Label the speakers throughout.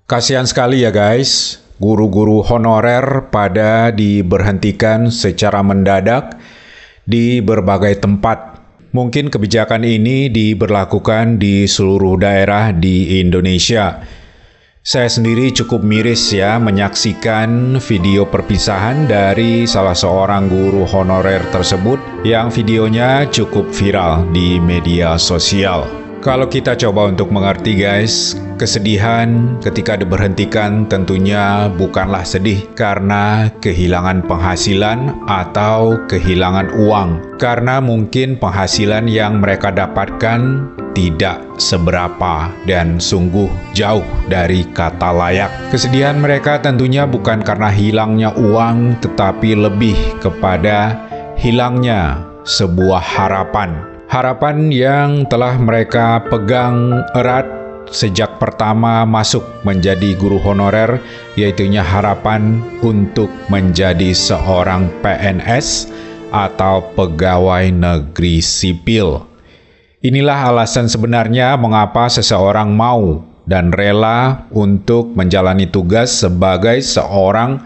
Speaker 1: Kasihan sekali ya guys, guru-guru honorer pada diberhentikan secara mendadak di berbagai tempat. Mungkin kebijakan ini diberlakukan di seluruh daerah di Indonesia. Saya sendiri cukup miris ya menyaksikan video perpisahan dari salah seorang guru honorer tersebut yang videonya cukup viral di media sosial. Kalau kita coba untuk mengerti guys, kesedihan ketika diberhentikan tentunya bukanlah sedih karena kehilangan penghasilan atau kehilangan uang. Karena mungkin penghasilan yang mereka dapatkan tidak seberapa dan sungguh jauh dari kata layak. Kesedihan mereka tentunya bukan karena hilangnya uang, tetapi lebih kepada hilangnya sebuah harapan. Harapan yang telah mereka pegang erat sejak pertama masuk menjadi guru honorer, yaitunya harapan untuk menjadi seorang PNS atau pegawai negeri sipil. Inilah alasan sebenarnya mengapa seseorang mau dan rela untuk menjalani tugas sebagai seorang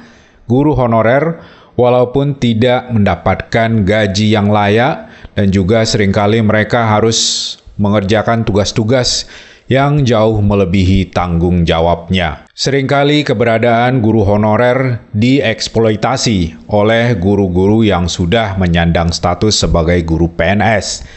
Speaker 1: guru honorer walaupun tidak mendapatkan gaji yang layak, dan juga seringkali mereka harus mengerjakan tugas-tugas yang jauh melebihi tanggung jawabnya. Seringkali keberadaan guru honorer dieksploitasi oleh guru-guru yang sudah menyandang status sebagai guru PNS,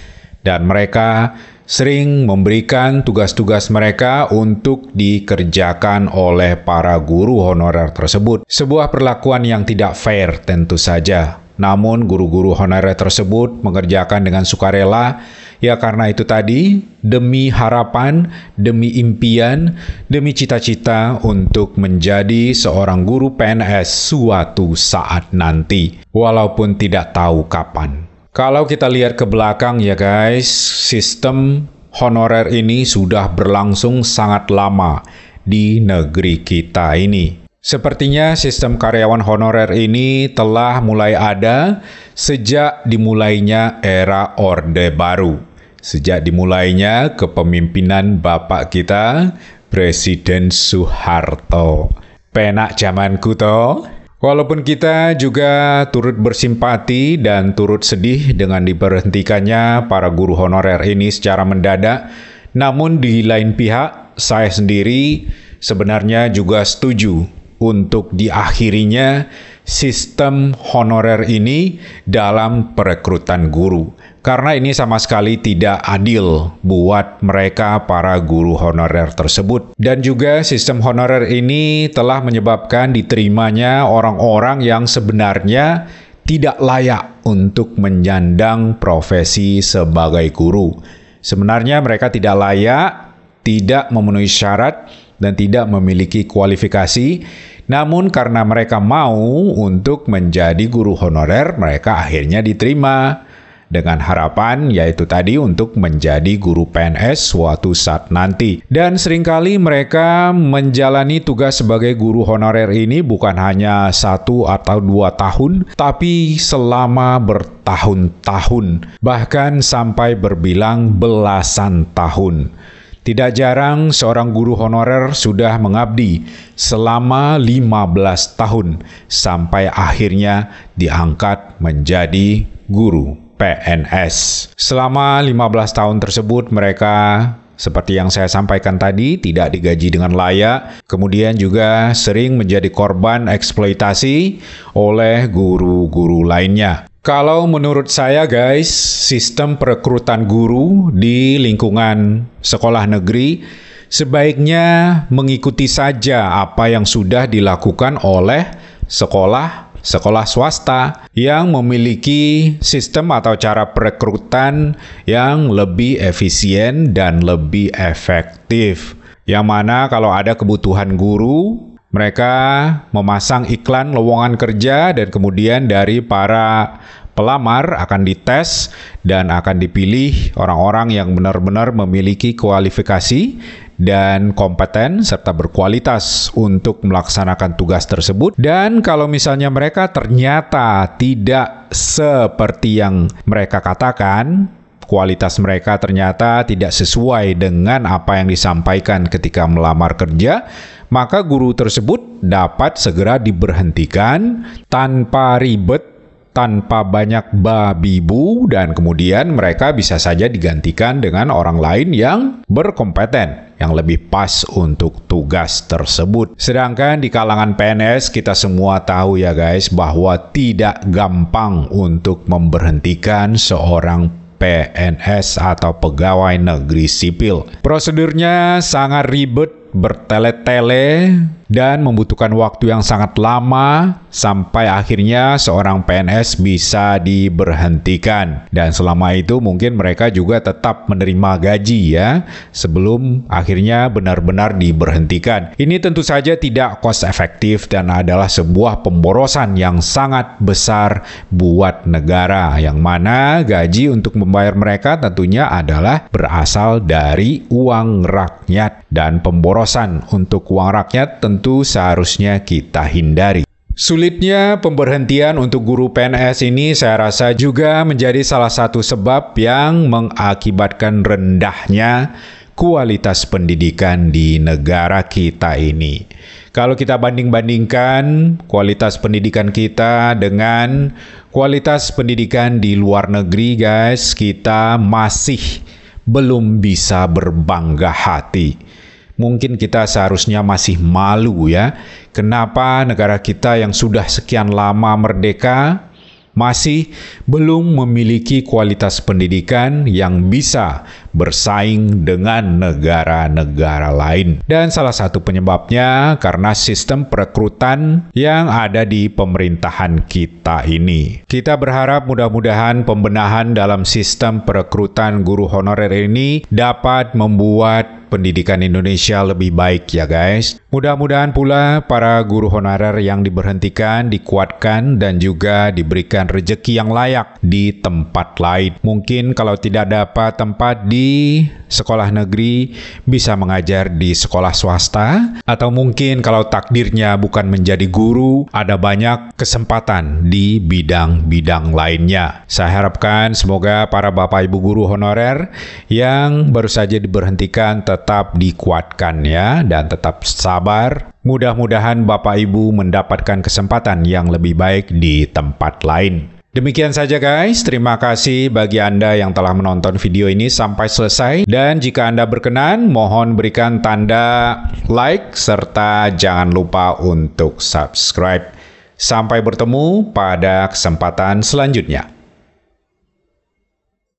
Speaker 1: dan mereka sering memberikan tugas-tugas mereka untuk dikerjakan oleh para guru honorer tersebut. Sebuah perlakuan yang tidak fair tentu saja. Namun guru-guru honorer tersebut mengerjakan dengan sukarela, ya karena itu tadi, demi harapan, demi impian, demi cita-cita untuk menjadi seorang guru PNS suatu saat nanti, walaupun tidak tahu kapan. Kalau kita lihat ke belakang ya guys, sistem honorer ini sudah berlangsung sangat lama di negeri kita ini. Sepertinya sistem karyawan honorer ini telah mulai ada sejak dimulainya era Orde Baru. Sejak dimulainya kepemimpinan Bapak kita, Presiden Soeharto. Penak zamanku toh. Walaupun kita juga turut bersimpati dan turut sedih dengan diberhentikannya para guru honorer ini secara mendadak, namun di lain pihak, saya sendiri sebenarnya juga setuju untuk diakhirinya sistem honorer ini dalam perekrutan guru. Karena ini sama sekali tidak adil buat mereka para guru honorer tersebut. Dan juga sistem honorer ini telah menyebabkan diterimanya orang-orang yang sebenarnya tidak layak untuk menyandang profesi sebagai guru. Sebenarnya mereka tidak layak, tidak memenuhi syarat, dan tidak memiliki kualifikasi, namun karena mereka mau untuk menjadi guru honorer, mereka akhirnya diterima dengan harapan yaitu tadi untuk menjadi guru PNS suatu saat nanti. Dan seringkali mereka menjalani tugas sebagai guru honorer ini bukan hanya 1 atau 2 tahun, tapi selama bertahun-tahun, bahkan sampai berbilang belasan tahun. Tidak jarang seorang guru honorer sudah mengabdi selama 15 tahun sampai akhirnya diangkat menjadi guru PNS. Selama 15 tahun tersebut mereka, seperti yang saya sampaikan tadi, tidak digaji dengan layak, kemudian juga sering menjadi korban eksploitasi oleh guru-guru lainnya. Kalau menurut saya guys, sistem perekrutan guru di lingkungan sekolah negeri sebaiknya mengikuti saja apa yang sudah dilakukan oleh sekolah swasta yang memiliki sistem atau cara perekrutan yang lebih efisien dan lebih efektif. Yang mana kalau ada kebutuhan guru, mereka memasang iklan lowongan kerja dan kemudian dari para pelamar akan dites dan akan dipilih orang-orang yang benar-benar memiliki kualifikasi dan kompeten serta berkualitas untuk melaksanakan tugas tersebut. Dan kalau misalnya mereka ternyata tidak seperti yang mereka katakan, kualitas mereka ternyata tidak sesuai dengan apa yang disampaikan ketika melamar kerja, maka guru tersebut dapat segera diberhentikan tanpa ribet, tanpa banyak babi bu, dan kemudian mereka bisa saja digantikan dengan orang lain yang berkompeten, yang lebih pas untuk tugas tersebut. Sedangkan di kalangan PNS, kita semua tahu ya guys, bahwa tidak gampang untuk memberhentikan seorang PNS atau pegawai negeri sipil. Prosedurnya sangat ribet, bertele-tele, dan membutuhkan waktu yang sangat lama sampai akhirnya seorang PNS bisa diberhentikan. Dan selama itu mungkin mereka juga tetap menerima gaji ya, sebelum akhirnya benar-benar diberhentikan. Ini tentu saja tidak cost efektif dan adalah sebuah pemborosan yang sangat besar buat negara, yang mana gaji untuk membayar mereka tentunya adalah berasal dari uang rakyat, dan pemborosan untuk uang rakyat tentu seharusnya kita hindari. Sulitnya pemberhentian untuk guru PNS ini saya rasa juga menjadi salah satu sebab yang mengakibatkan rendahnya kualitas pendidikan di negara kita ini. Kalau kita banding-bandingkan kualitas pendidikan kita dengan kualitas pendidikan di luar negeri, guys, kita masih belum bisa berbangga hati. Mungkin kita seharusnya masih malu ya, kenapa negara kita yang sudah sekian lama merdeka masih belum memiliki kualitas pendidikan yang bisa bersaing dengan negara-negara lain. Dan salah satu penyebabnya karena sistem perekrutan yang ada di pemerintahan kita ini. Kita berharap mudah-mudahan pembenahan dalam sistem perekrutan guru honorer ini dapat membuat pendidikan Indonesia lebih baik ya guys. Mudah-mudahan pula para guru honorer yang diberhentikan dikuatkan dan juga diberikan rezeki yang layak di tempat lain. Mungkin kalau tidak dapat tempat di sekolah negeri, bisa mengajar di sekolah swasta, atau mungkin kalau takdirnya bukan menjadi guru, ada banyak kesempatan di bidang-bidang lainnya. Saya harapkan semoga para Bapak Ibu guru honorer yang baru saja diberhentikan tetap dikuatkan ya, dan tetap sabar. Mudah-mudahan Bapak Ibu mendapatkan kesempatan yang lebih baik di tempat lain. Demikian saja guys, terima kasih bagi Anda yang telah menonton video ini sampai selesai. Dan jika Anda berkenan, mohon berikan tanda like serta jangan lupa untuk subscribe. Sampai bertemu pada kesempatan selanjutnya.